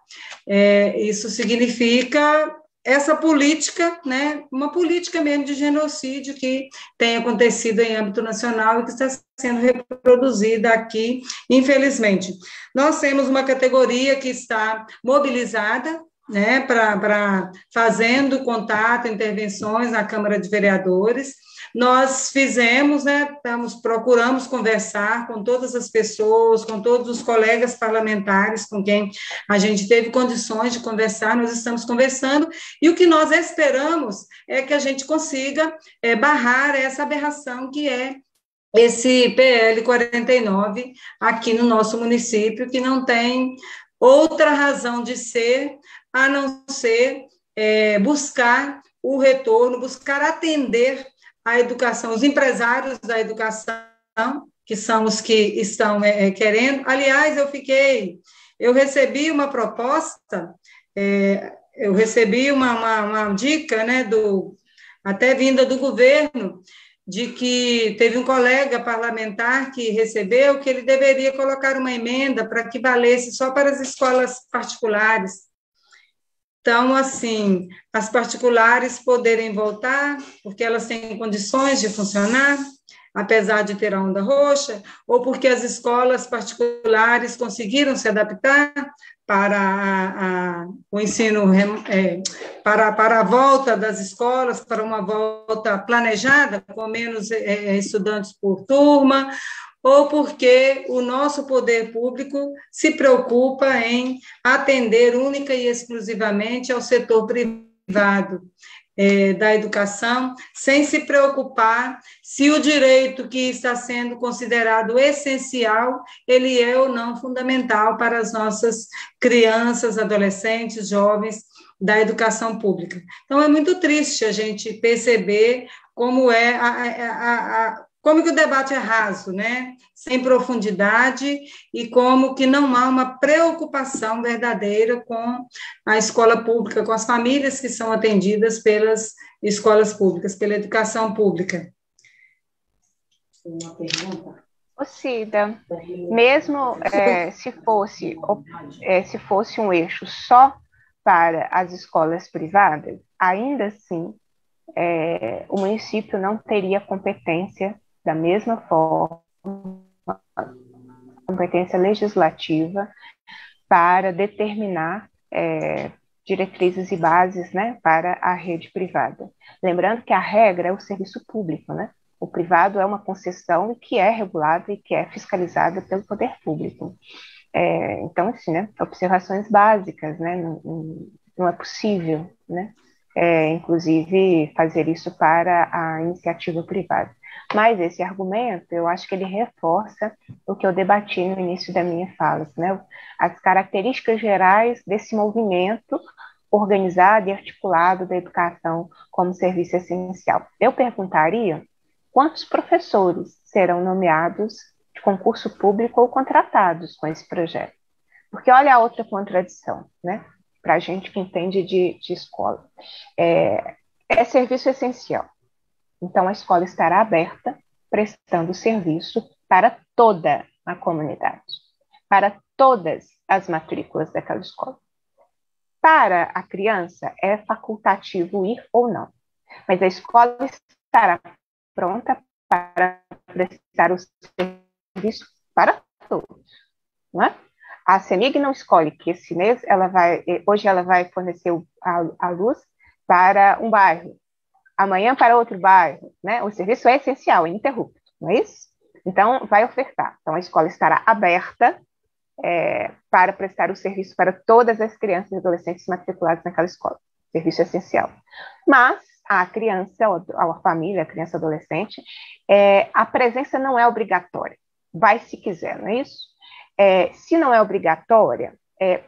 S2: Isso significa essa política, né, uma política mesmo de genocídio que tem acontecido em âmbito nacional e que está sendo reproduzida aqui, infelizmente. Nós temos uma categoria que está mobilizada, né, fazendo contato, intervenções na Câmara de Vereadores, nós fizemos, né, procuramos conversar com todas as pessoas, com todos os colegas parlamentares com quem a gente teve condições de conversar, nós estamos conversando, e o que nós esperamos é que a gente consiga barrar essa aberração que é esse PL 49 aqui no nosso município, que não tem outra razão de ser a não ser buscar o retorno, buscar atender a educação, os empresários da educação, que são os que estão querendo. Aliás, eu recebi uma proposta, eu recebi uma dica, né, até vinda do governo, de que teve um colega parlamentar que recebeu que ele deveria colocar uma emenda para que valesse só para as escolas particulares. Então, assim, as particulares poderem voltar, porque elas têm condições de funcionar, apesar de ter a onda roxa, ou porque as escolas particulares conseguiram se adaptar para o ensino, para a volta das escolas, para uma volta planejada, com menos estudantes por turma, ou porque o nosso poder público se preocupa em atender única e exclusivamente ao setor privado da educação, sem se preocupar se o direito que está sendo considerado essencial, ele é ou não fundamental para as nossas crianças, adolescentes, jovens da educação pública. Então, é muito triste a gente perceber como como que o debate é raso, né? Sem profundidade, e como que não há uma preocupação verdadeira com a escola pública, com as famílias que são atendidas pelas escolas públicas, pela educação pública. Uma pergunta?
S1: Ô Cida, mesmo se fosse um eixo só para as escolas privadas, ainda assim, o município não teria competência da mesma forma, competência legislativa para determinar diretrizes e bases, né, para a rede privada. Lembrando que a regra é o serviço público, né? O privado é uma concessão que é regulada e que é fiscalizada pelo poder público. Então, assim, né, observações básicas, né, não é possível, né, inclusive, fazer isso para a iniciativa privada. Mas esse argumento, eu acho que ele reforça o que eu debati no início da minha fala, né? As características gerais desse movimento organizado e articulado da educação como serviço essencial. Eu perguntaria quantos professores serão nomeados de concurso público ou contratados com esse projeto. Porque olha a outra contradição, né? Para a gente que entende de escola. É serviço essencial. Então, a escola estará aberta, prestando serviço para toda a comunidade, para todas as matrículas daquela escola. Para a criança, é facultativo ir ou não, mas a escola estará pronta para prestar o serviço para todos, não é? A CEMIG não escolhe que esse mês hoje ela vai fornecer a luz para um bairro, amanhã para outro bairro, né? O serviço é essencial, é ininterrupto, não é isso? Então, vai ofertar. Então, a escola estará aberta para prestar o serviço para todas as crianças e adolescentes matriculados naquela escola. Serviço essencial. Mas, a criança, a família, a criança ou adolescente, a presença não é obrigatória. Vai se quiser, não é isso? Se não é obrigatória,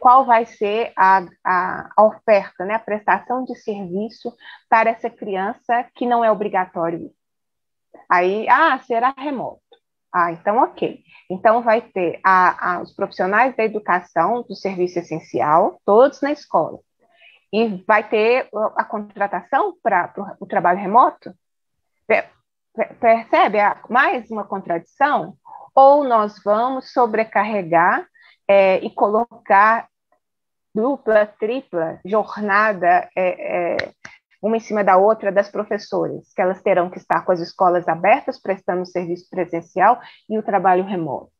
S1: qual vai ser a oferta, né, a prestação de serviço para essa criança que não é obrigatório ir? Aí, será remoto. Então, ok. Então, vai ter os profissionais da educação, do serviço essencial, todos na escola. E vai ter a contratação para o trabalho remoto? Percebe mais uma contradição? Ou nós vamos sobrecarregar e colocar dupla, tripla jornada uma em cima da outra das professoras, que elas terão que estar com as escolas abertas, prestando serviço presencial e o trabalho remoto.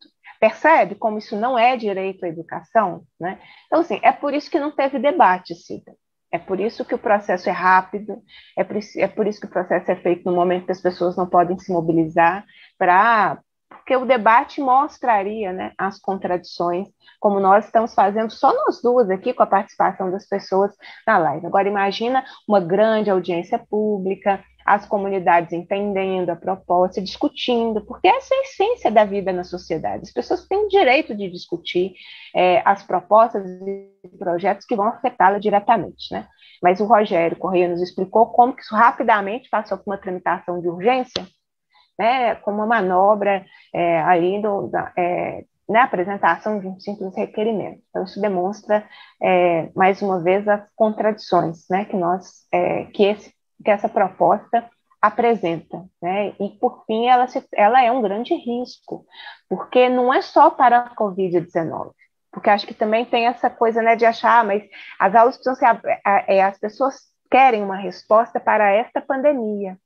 S1: Percebe como isso não é direito à educação, né? Então, assim, é por isso que não teve debate, Cida. É por isso que o processo é rápido, é por isso que o processo é feito no momento que as pessoas não podem se mobilizar, porque o debate mostraria, né, as contradições, como nós estamos fazendo só nós duas aqui, com a participação das pessoas na live. Agora, imagina uma grande audiência pública, as comunidades entendendo a proposta, discutindo, porque essa é a essência da vida na sociedade. As pessoas têm o direito de discutir as propostas e projetos que vão afetá-la diretamente, né? Mas o Rogério Correia nos explicou como que isso rapidamente passou por uma tramitação de urgência, né, com uma manobra aí na apresentação de um simples requerimento. Então, isso demonstra, mais uma vez, as contradições, né, que essa proposta apresenta, né? E, por fim, ela é um grande risco, porque não é só para a Covid-19, porque acho que também tem essa coisa, né, de achar, mas as aulas precisam ser, as pessoas querem uma resposta para esta pandemia,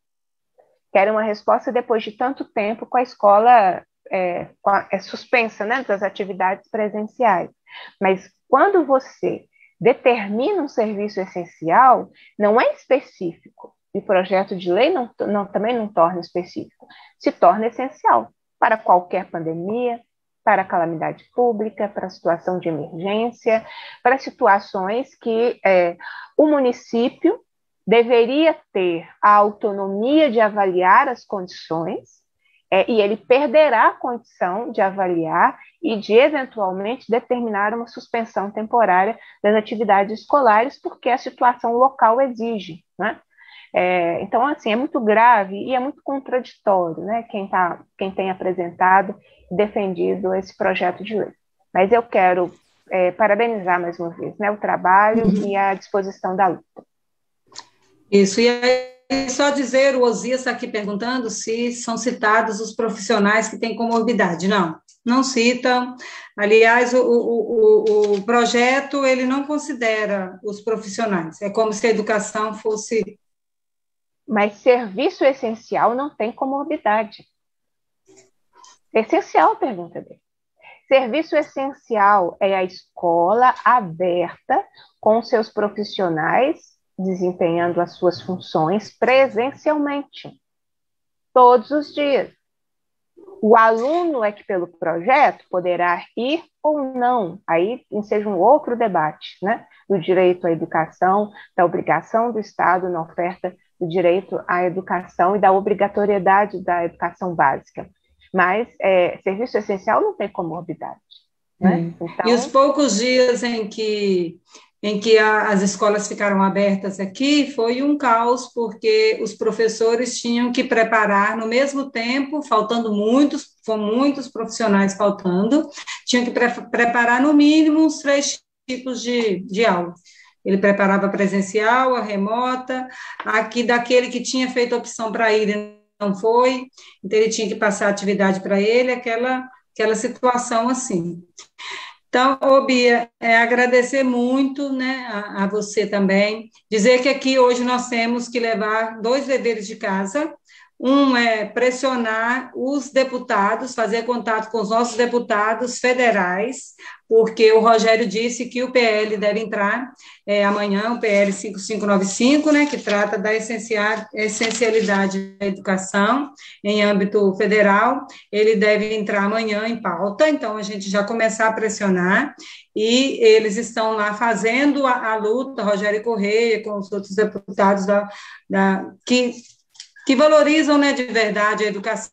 S1: querem uma resposta depois de tanto tempo com a escola suspensa, né, das atividades presenciais. Mas quando você determina um serviço essencial, não é específico, e o projeto de lei também não torna específico, se torna essencial para qualquer pandemia, para a calamidade pública, para a situação de emergência, para situações que o município deveria ter a autonomia de avaliar as condições, e ele perderá a condição de avaliar e de, eventualmente, determinar uma suspensão temporária das atividades escolares, porque a situação local exige, né? Então, assim, é muito grave e é muito contraditório, né, quem tem apresentado e defendido esse projeto de lei. Mas eu quero parabenizar mais uma vez, né, o trabalho e a disposição da luta.
S2: Isso, e aí só dizer, o Osias está aqui perguntando se são citados os profissionais que têm comorbidade. Não citam. Aliás, o projeto, ele não considera os profissionais. É como se a educação fosse...
S1: Mas serviço essencial não tem comorbidade. Essencial, a pergunta dele. Serviço essencial é a escola aberta com seus profissionais desempenhando as suas funções presencialmente, todos os dias. O aluno é que, pelo projeto, poderá ir ou não. Aí seja um outro debate, né? Do direito à educação, da obrigação do Estado na oferta do direito à educação e da obrigatoriedade da educação básica. Mas serviço essencial não tem comorbidade, né? Então...
S2: E os poucos dias em que as escolas ficaram abertas aqui, foi um caos, porque os professores tinham que preparar, no mesmo tempo, faltando muitos profissionais faltando, tinham que preparar, no mínimo, uns 3 tipos de aula. Ele preparava a presencial, a remota, aqui daquele que tinha feito opção para ir e não foi, então ele tinha que passar a atividade para ele, aquela situação assim. Então, Bia, agradecer muito, né, a você também, dizer que aqui hoje nós temos que levar 2 deveres de casa. Um é pressionar os deputados, fazer contato com os nossos deputados federais, porque o Rogério disse que o PL deve entrar amanhã, o PL 5595, né, que trata da essencialidade da educação em âmbito federal, ele deve entrar amanhã em pauta, então a gente já começar a pressionar, e eles estão lá fazendo a luta, Rogério Correia, com os outros deputados que valorizam, né, de verdade a educação,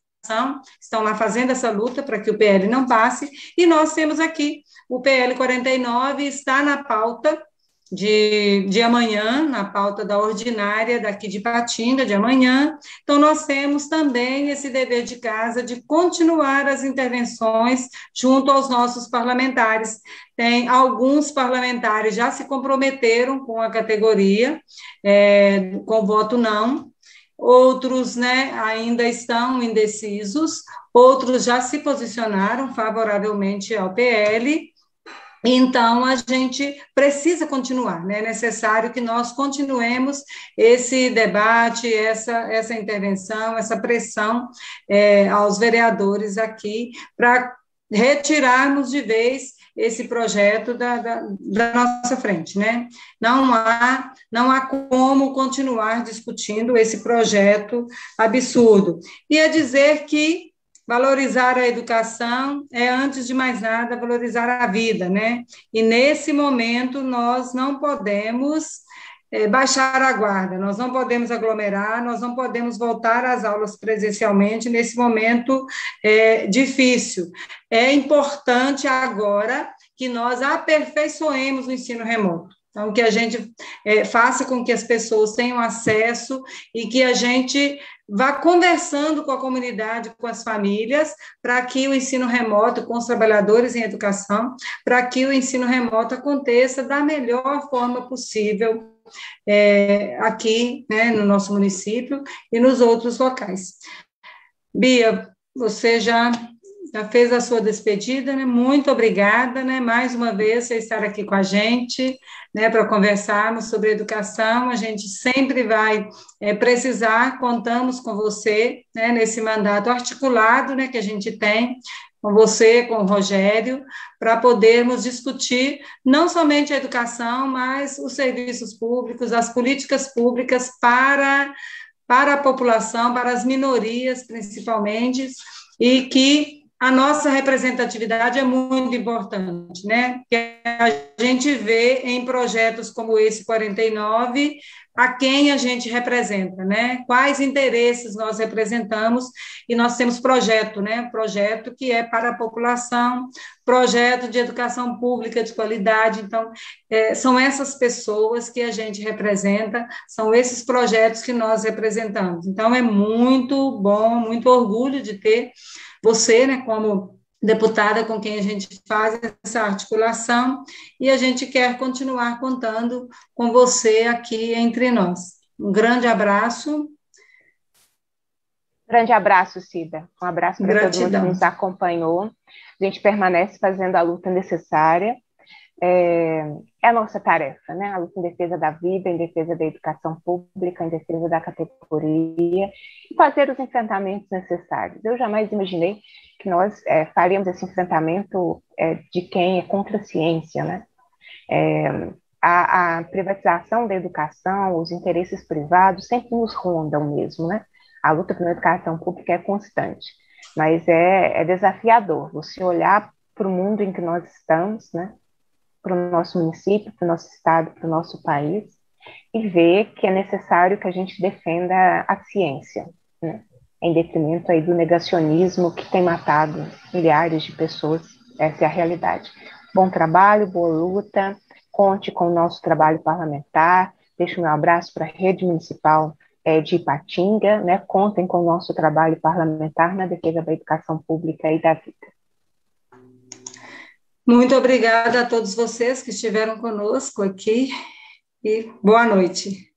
S2: estão lá fazendo essa luta para que o PL não passe, e nós temos aqui o PL 49, está na pauta de amanhã, na pauta da ordinária daqui de Patinga, de amanhã, então nós temos também esse dever de casa de continuar as intervenções junto aos nossos parlamentares. Tem alguns parlamentares já se comprometeram com a categoria, com voto não, outros, né, ainda estão indecisos, outros já se posicionaram favoravelmente ao PL, então a gente precisa continuar, né? É necessário que nós continuemos esse debate, essa intervenção, essa pressão aos vereadores aqui, para retirarmos de vez esse projeto da nossa frente, né? Não há como continuar discutindo esse projeto absurdo. E é dizer que valorizar a educação é, antes de mais nada, valorizar a vida, né? E nesse momento nós não podemos baixar a guarda, nós não podemos aglomerar, nós não podemos voltar às aulas presencialmente nesse momento difícil. É importante agora que nós aperfeiçoemos o ensino remoto. Então, que a gente faça com que as pessoas tenham acesso e que a gente vá conversando com a comunidade, com as famílias, para que o ensino remoto, com os trabalhadores em educação, para que o ensino remoto aconteça da melhor forma possível aqui, né, no nosso município e nos outros locais. Bia, você já fez a sua despedida, né? Muito obrigada, né? Mais uma vez, você estar aqui com a gente, né, para conversarmos sobre educação. A gente sempre vai precisar, contamos com você, né, nesse mandato articulado, né, que a gente tem, com você, com o Rogério, para podermos discutir não somente a educação, mas os serviços públicos, as políticas públicas para a população, para as minorias, principalmente, e que a nossa representatividade é muito importante, né? Que a gente vê em projetos como esse 49 a quem a gente representa, né? Quais interesses nós representamos, e nós temos projeto, né? Projeto que é para a população, projeto de educação pública de qualidade. Então, são essas pessoas que a gente representa, são esses projetos que nós representamos. Então, é muito bom, muito orgulho de ter você, né, como deputada com quem a gente faz essa articulação, e a gente quer continuar contando com você aqui entre nós. Um grande abraço.
S1: Grande abraço, Cida. Um abraço para todo mundo que nos acompanhou. A gente permanece fazendo a luta necessária. É a nossa tarefa, né? A luta em defesa da vida, em defesa da educação pública, em defesa da categoria, e fazer os enfrentamentos necessários. Eu jamais imaginei que nós faríamos esse enfrentamento de quem é contra a ciência, né? A privatização da educação, os interesses privados sempre nos rondam mesmo, né? A luta pela educação pública é constante, mas é desafiador você olhar para o mundo em que nós estamos, né? Para o nosso município, para o nosso estado, para o nosso país, e ver que é necessário que a gente defenda a ciência, né? Em detrimento aí do negacionismo que tem matado milhares de pessoas. Essa é a realidade. Bom trabalho, boa luta, conte com o nosso trabalho parlamentar, deixo meu abraço para a rede municipal de Ipatinga, né? Contem com o nosso trabalho parlamentar na defesa da educação pública e da vida.
S2: Muito obrigada a todos vocês que estiveram conosco aqui, e boa noite.